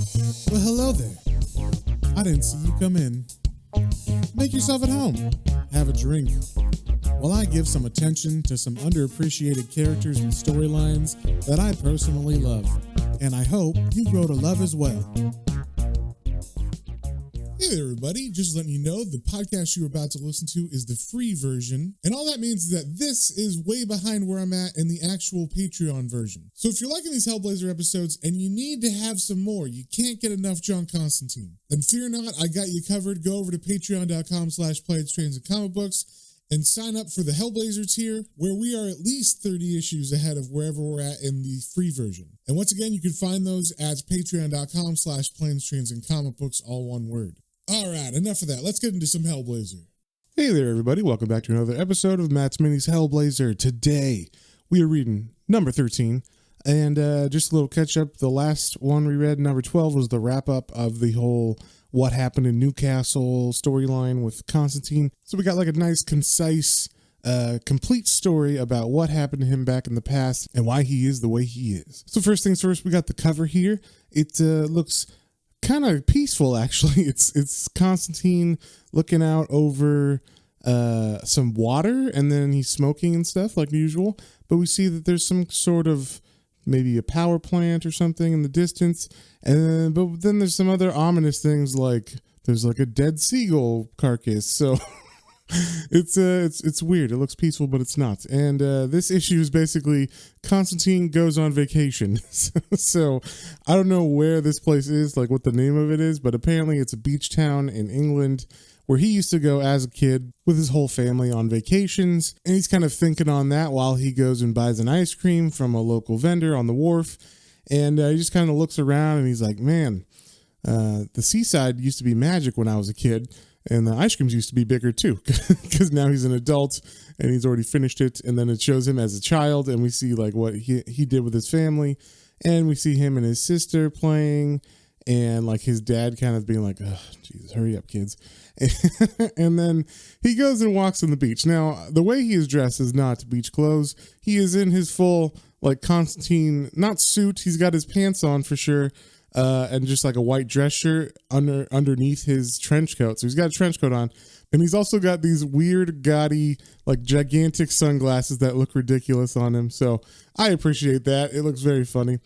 Well, hello there. I didn't see you come in. Make yourself at home. Have a drink. While I give some attention to some underappreciated characters and storylines that I personally love. And I hope you grow to love as well. Hey there, everybody. Just letting you know the podcast you're about to listen to is the free version. And all that means is that this is way behind where I'm at in the actual Patreon version. So if you're liking these Hellblazer episodes and you need to have some more, you can't get enough John Constantine, then fear not, I got you covered. Go over to patreon.com/playdstrains-and-comic-books and sign up for the Hellblazer tier, where we are at least 30 issues ahead of wherever we're at in the free version. And once again, you can find those at patreon.com/playdstrains-and-comic-books, all one word. All right, enough of that. Let's get into some Hellblazer. Hey there, everybody. Welcome back to another episode of Matt's Minis Hellblazer. Today, we are reading number 13. And just a little catch up. The last one we read, number 12, was the wrap up of the whole what happened in Newcastle storyline with Constantine. So we got like a nice, concise, complete story about what happened to him back in the past and why he is the way he is. So first things first, we got the cover here. It looks kind of peaceful, actually. It's Constantine looking out over some water, and then he's smoking and stuff like usual. But we see that there's some sort of maybe a power plant or something in the distance, and but then there's some other ominous things, like there's like a dead seagull carcass. So it's weird. It looks peaceful, but it's not. And this issue is basically Constantine goes on vacation. So I don't know where this place is, like what the name of it is, but apparently it's a beach town in England where he used to go as a kid with his whole family on vacations. And he's kind of thinking on that while he goes and buys an ice cream from a local vendor on the wharf. And he just kind of looks around and he's like, man, the seaside used to be magic when I was a kid. And the ice creams used to be bigger too, because now he's an adult and he's already finished it. And then it shows him as a child, and we see like what he did with his family. And we see him and his sister playing, and like his dad kind of being like, oh, Jesus, hurry up, kids. And then he goes and walks on the beach. Now, the way he is dressed is not beach clothes. He is in his full, like, Constantine, not suit. He's got his pants on for sure. And just like a white dress shirt underneath his trench coat. So he's got a trench coat on. And he's also got these weird, gaudy, like gigantic sunglasses that look ridiculous on him. So I appreciate that. It looks very funny.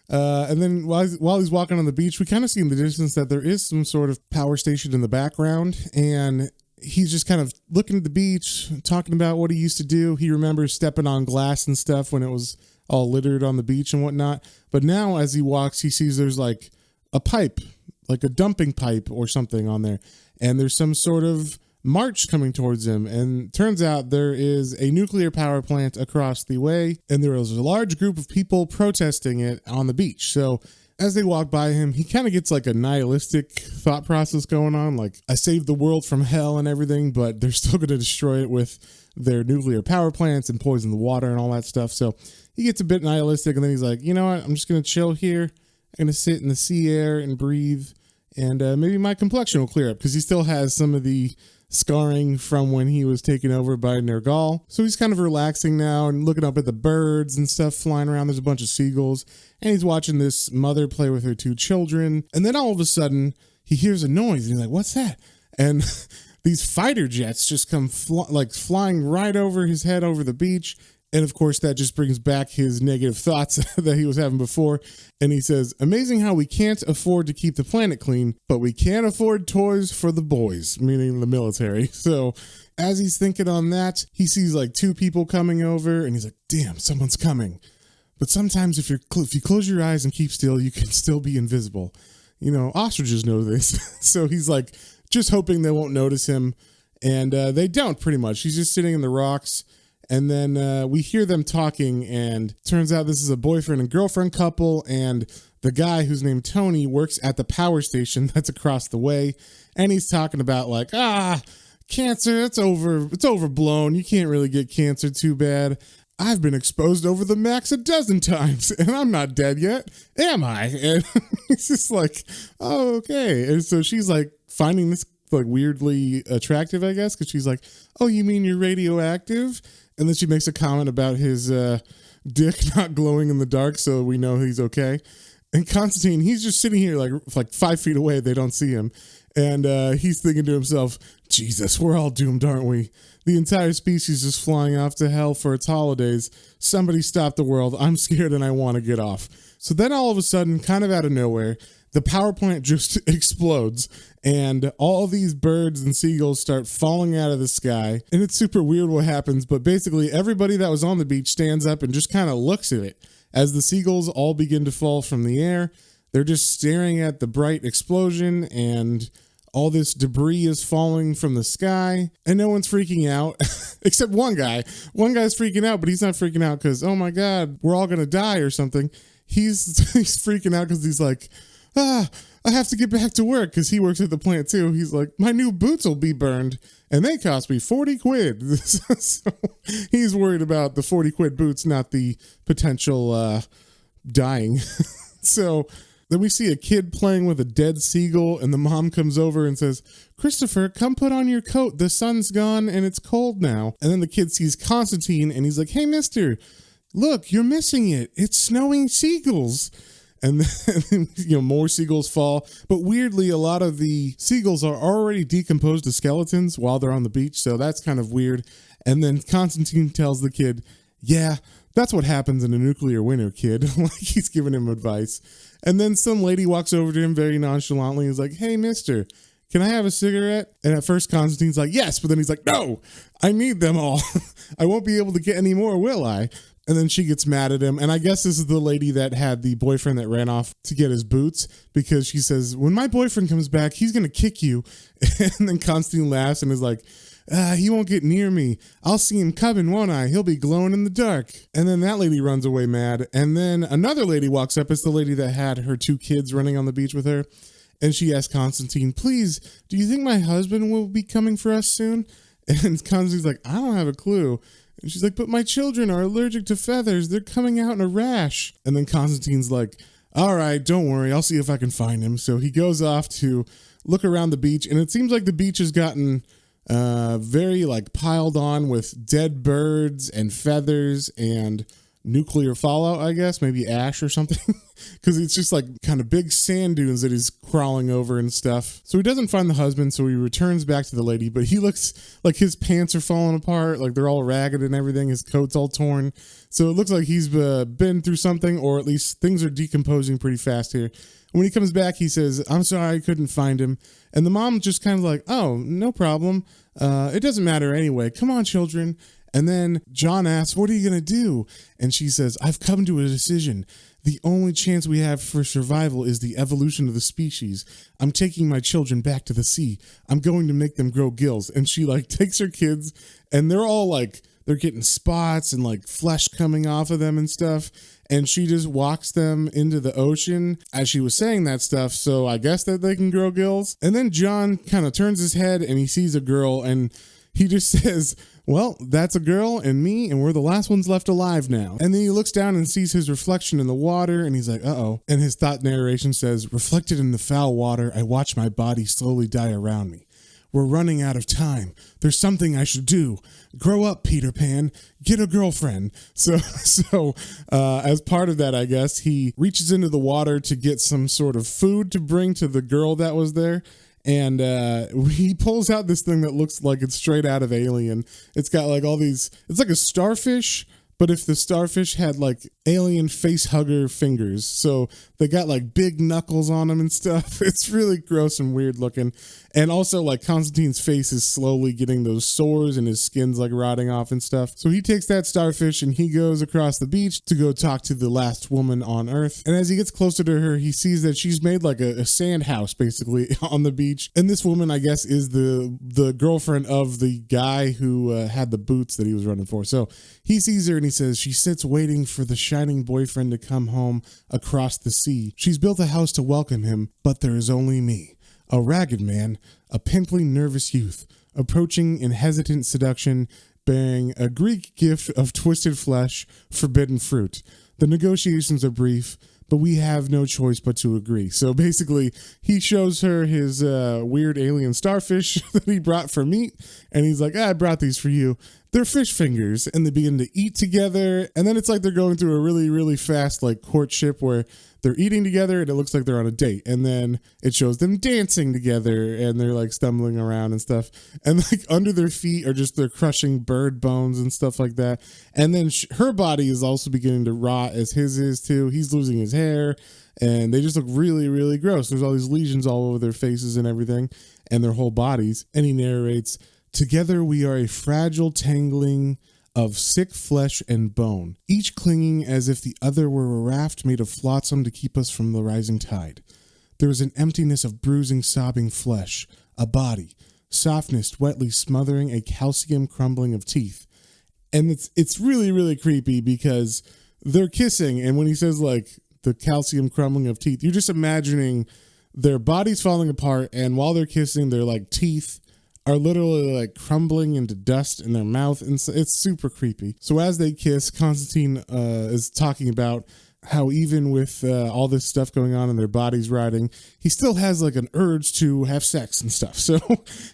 And then while he's walking on the beach, we kind of see in the distance that there is some sort of power station in the background. And he's just kind of looking at the beach, talking about what he used to do. He remembers stepping on glass and stuff when it was all littered on the beach and whatnot. But now as he walks, he sees there's like a pipe, like a dumping pipe or something on there. And there's some sort of march coming towards him. And turns out there is a nuclear power plant across the way. And there is a large group of people protesting it on the beach. So as they walk by him, he kind of gets like a nihilistic thought process going on. Like, I saved the world from hell and everything, but they're still going to destroy it with their nuclear power plants and poison the water and all that stuff. So he gets a bit nihilistic, and then he's like, you know what? I'm just going to chill here. I'm going to sit in the sea air and breathe, and maybe my complexion will clear up, because he still has some of the scarring from when he was taken over by Nergal. So he's kind of relaxing now and looking up at the birds and stuff flying around. There's a bunch of seagulls, and he's watching this mother play with her two children. And then all of a sudden, he hears a noise, and he's like, what's that? And these fighter jets just come flying right over his head over the beach. And of course, that just brings back his negative thoughts that he was having before. And he says, amazing how we can't afford to keep the planet clean, but we can afford toys for the boys, meaning the military. So as he's thinking on that, he sees like two people coming over, and he's like, damn, someone's coming. But sometimes if you close your eyes and keep still, you can still be invisible. You know, ostriches know this. So he's like just hoping they won't notice him. And they don't, pretty much. He's just sitting in the rocks. And then we hear them talking, and turns out this is a boyfriend and girlfriend couple, and the guy who's named Tony works at the power station that's across the way, and he's talking about like, cancer, it's overblown. You can't really get cancer too bad. I've been exposed over the max a dozen times, and I'm not dead yet, am I? And it's just like, oh, okay. And so she's like finding this like weirdly attractive, I guess, because she's like, oh, you mean you're radioactive? And then she makes a comment about his dick not glowing in the dark, so we know he's okay. And Constantine, he's just sitting here like 5 feet away. They don't see him. And he's thinking to himself, Jesus, we're all doomed, aren't we? The entire species is flying off to hell for its holidays. Somebody stop the world. I'm scared and I want to get off. So then all of a sudden, kind of out of nowhere, the power plant just explodes and all these birds and seagulls start falling out of the sky. And it's super weird what happens, but basically everybody that was on the beach stands up and just kind of looks at it. As the seagulls all begin to fall from the air, they're just staring at the bright explosion and all this debris is falling from the sky and no one's freaking out except one guy. One guy's freaking out, but he's not freaking out because, oh my God, we're all going to die or something. He's freaking out because he's like, I have to get back to work because he works at the plant too. He's like, my new boots will be burned and they cost me 40 quid. So he's worried about the 40 quid boots, not the potential dying. So then we see a kid playing with a dead seagull and the mom comes over and says, Christopher, come put on your coat. The sun's gone and it's cold now. And then the kid sees Constantine and he's like, hey, mister, look, you're missing it. It's snowing seagulls. And then, more seagulls fall. But weirdly, a lot of the seagulls are already decomposed to skeletons while they're on the beach. So that's kind of weird. And then Constantine tells the kid, yeah, that's what happens in a nuclear winter, kid. Like he's giving him advice. And then some lady walks over to him very nonchalantly and is like, hey, mister, can I have a cigarette? And at first Constantine's like, yes. But then he's like, no, I need them all. I won't be able to get any more, will I? And then she gets mad at him. And I guess this is the lady that had the boyfriend that ran off to get his boots, because she says, when my boyfriend comes back, he's going to kick you. And then Constantine laughs and is like, he won't get near me. I'll see him coming, won't I? He'll be glowing in the dark. And then that lady runs away mad. And then another lady walks up. It's the lady that had her 2 kids running on the beach with her. And she asks Constantine, please, do you think my husband will be coming for us soon? And Constantine's like, I don't have a clue. And she's like, but my children are allergic to feathers. They're coming out in a rash. And then Constantine's like, all right, don't worry. I'll see if I can find him. So he goes off to look around the beach. And it seems like the beach has gotten very piled on with dead birds and feathers and nuclear fallout, I guess, maybe ash or something, because it's just kind of big sand dunes that he's crawling over and stuff. So he doesn't find the husband, so he returns back to the lady, but he looks like his pants are falling apart, like they're all ragged and everything, his coat's all torn. So it looks like he's been through something, or at least things are decomposing pretty fast here. When he comes back, he says, I'm sorry, I couldn't find him. And the mom's just kind of like, oh, no problem. It doesn't matter anyway. Come on, children. And then John asks, what are you going to do? And she says, I've come to a decision. The only chance we have for survival is the evolution of the species. I'm taking my children back to the sea. I'm going to make them grow gills. And she takes her kids, and they're all they're getting spots and flesh coming off of them and stuff. And she just walks them into the ocean as she was saying that stuff. So I guess that they can grow gills. And then John kind of turns his head and he sees a girl and he just says, well, that's a girl and me, and we're the last ones left alive now. And then he looks down and sees his reflection in the water, and he's like, uh-oh. And his thought narration says, reflected in the foul water, I watch my body slowly die around me. We're running out of time. There's something I should do. Grow up, Peter Pan. Get a girlfriend. So as part of that, I guess, he reaches into the water to get some sort of food to bring to the girl that was there. And he pulls out this thing that looks like it's straight out of Alien. It's got all these, it's like a starfish, but if the starfish had alien face hugger fingers. So they got big knuckles on them and stuff. It's really gross and weird looking. And also Constantine's face is slowly getting those sores and his skin's rotting off and stuff. So he takes that starfish and he goes across the beach to go talk to the last woman on Earth. And as he gets closer to her, he sees that she's made a sand house basically on the beach. And this woman, I guess, is the girlfriend of the guy who had the boots that he was running for. So he sees her and he says, she sits waiting for the shining boyfriend to come home across the sea. She's built a house to welcome him, but there is only me, a ragged man, a pimply, nervous youth, approaching in hesitant seduction, bearing a Greek gift of twisted flesh, forbidden fruit. The negotiations are brief, but we have no choice but to agree. So basically, he shows her his weird alien starfish that he brought for meat, and he's like, I brought these for you. They're fish fingers, and they begin to eat together. And then it's like they're going through a really, really fast like courtship where they're eating together and it looks like they're on a date. And then it shows them dancing together and they're like stumbling around and stuff. And like under their feet are just they're crushing bird bones and stuff like that. And then her body is also beginning to rot as his is too. He's losing his hair and they just look really, really gross. There's all these lesions all over their faces and everything and their whole bodies. And he narrates, "Together we are a fragile tangling of sick flesh and bone, each clinging as if the other were a raft made of flotsam to keep us from the rising tide. There is an emptiness of bruising, sobbing flesh, a body, softness wetly smothering a calcium crumbling of teeth." And it's really, really creepy because they're kissing, and when he says like the calcium crumbling of teeth, you're just imagining their bodies falling apart, and while they're kissing, their like teeth are literally like crumbling into dust in their mouth, and it's super creepy. So as they kiss, Constantine is talking about how even with all this stuff going on and their bodies rotting, he still has like an urge to have sex and stuff. So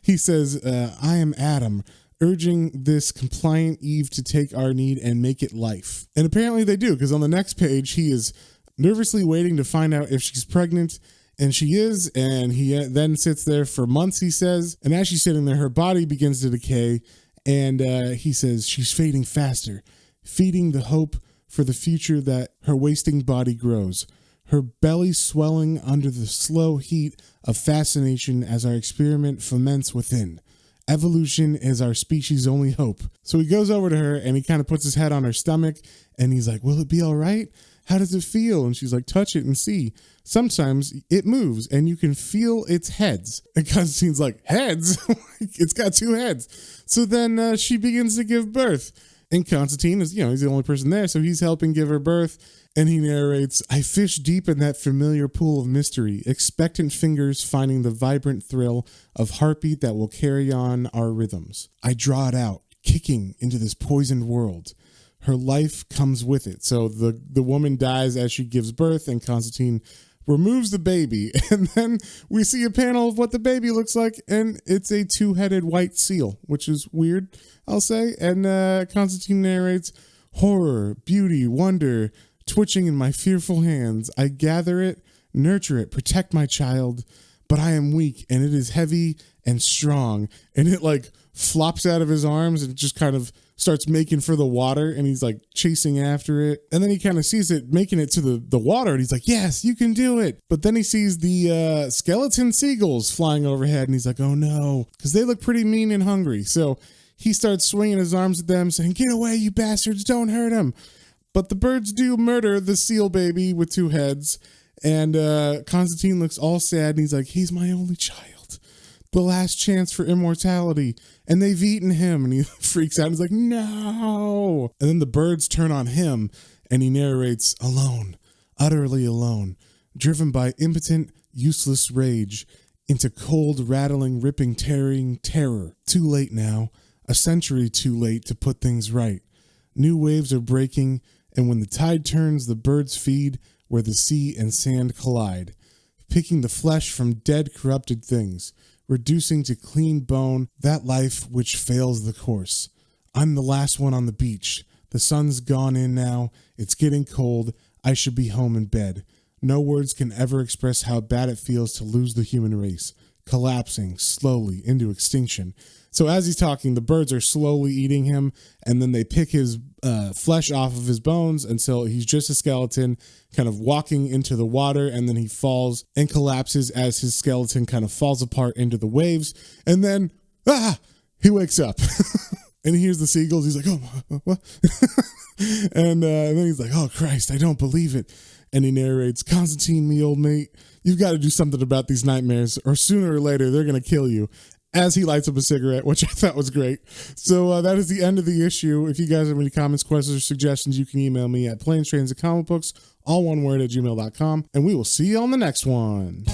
he says, "I am Adam, urging this compliant Eve to take our need and make it life." And apparently they do, because on the next page, he is nervously waiting to find out if she's pregnant. And she is, and he then sits there for months, he says. And as she's sitting there, her body begins to decay. And he says she's fading faster, feeding the hope for the future that her wasting body grows. Her belly swelling under the slow heat of fascination as our experiment ferments within. Evolution is our species' only hope. So he goes over to her and he kind of puts his head on her stomach and he's like, "Will it be all right? How does it feel?" And she's like, "Touch it and see. Sometimes it moves and you can feel its heads." And Constantine's like, "Heads?" It's got two heads. So then she begins to give birth. And Constantine is, he's the only person there. So he's helping give her birth. And he narrates, "I fish deep in that familiar pool of mystery, expectant fingers finding the vibrant thrill of heartbeat that will carry on our rhythms. I draw it out, kicking into this poisoned world. Her life comes with it." So the woman dies as she gives birth, and Constantine removes the baby. And then we see a panel of what the baby looks like, and it's a two-headed white seal, which is weird, I'll say. And Constantine narrates, "Horror, beauty, wonder, twitching in my fearful hands. I gather it, nurture it, protect my child, but I am weak, and it is heavy and strong." And it like flops out of his arms and just kind of starts making for the water, and he's like chasing after it. And then he kind of sees it making it to the water, and he's like, "Yes, you can do it." But then he sees the skeleton seagulls flying overhead, and he's like, "Oh no," because they look pretty mean and hungry. So he starts swinging his arms at them, saying, "Get away, you bastards, don't hurt him." But the birds do murder the seal baby with two heads, and Constantine looks all sad, and he's like, "He's my only child, the last chance for immortality, and they've eaten him." And he freaks out. He's like, "No." And then the birds turn on him, and he narrates, "Alone, utterly alone, driven by impotent, useless rage into cold, rattling, ripping, tearing terror. Too late now, a century too late to put things right. New waves are breaking, and when the tide turns, the birds feed where the sea and sand collide, picking the flesh from dead, corrupted things, reducing to clean bone that life which fails the course. I'm the last one on the beach. The sun's gone in now. It's getting cold. I should be home in bed. No words can ever express how bad it feels to lose the human race, collapsing slowly into extinction." So as he's talking, the birds are slowly eating him, and then they pick his flesh off of his bones until he's just a skeleton kind of walking into the water, and then he falls and collapses as his skeleton kind of falls apart into the waves, and then, he wakes up. And he hears the seagulls. He's like, "Oh, what?" And then he's like, "Oh, Christ, I don't believe it." And he narrates, "Constantine, me old mate, you've got to do something about these nightmares, or sooner or later they're going to kill you," as he lights up a cigarette, which I thought was great. So that is the end of the issue. If you guys have any comments, questions, or suggestions, you can email me at planestrains@comicbooks, all one word, @gmail.com, and we will see you on the next one.